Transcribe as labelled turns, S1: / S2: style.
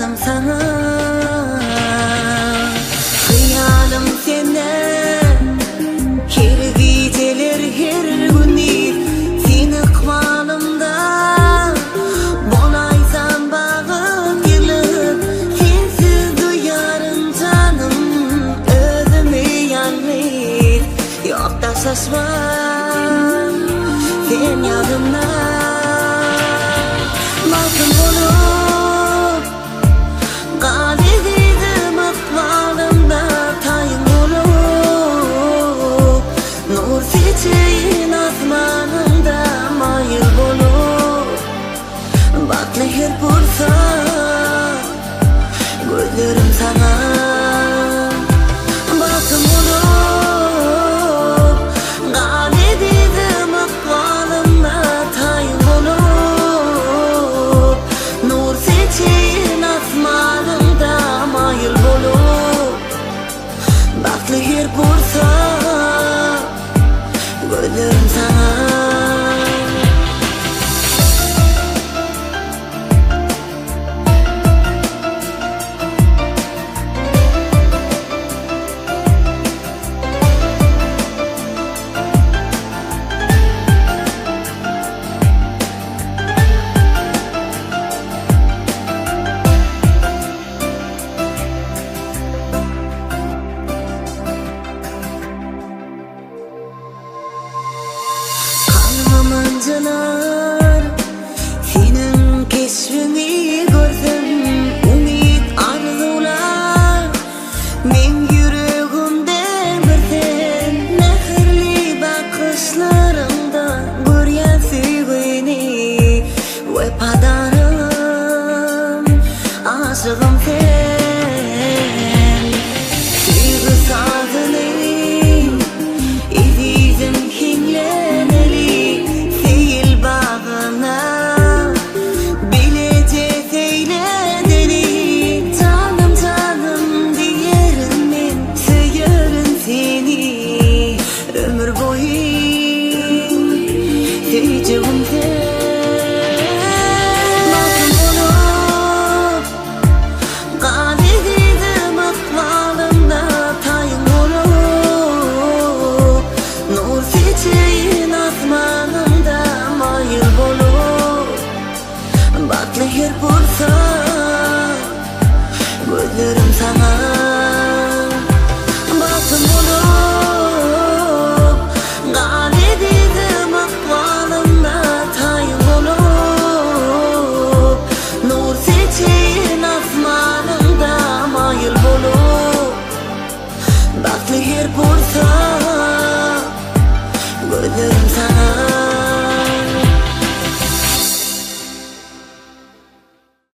S1: baksam sana, hıyalım senden her geceler her günler seni ıkmalımda bolaysan bağım gelip sensiz duyarım canım özümü yalnız yok da şaşmam sen yanımda masum olup kalbim ıkmalımda tayın olup nur seçeyin asmanımda mayıl bolup baklı her bursa gözlerim sana masum olup kalbim ıkmalımda tayın olup nur seçeyin asmanımda mayıl bolup baklı her bursa gözlerim sana. Mancalar senin keşfini görsem umid arzular men yüreğimde bir sen mehirli bakışlarında görýän süýgeni we padarım aşığım sen süýgü sazyny izizim hinleneli ömür boyu seveceğim seni masum olup kalbim ıkmalımda tayın olup nur seçeyin asmanımda mayıl bolup baklı her bursa gözlerim sana masum olup kalbim ıkmalımda tayın olup nur seçeyin asmanımda mayıl bolup baklı her bursa gözlerim sana.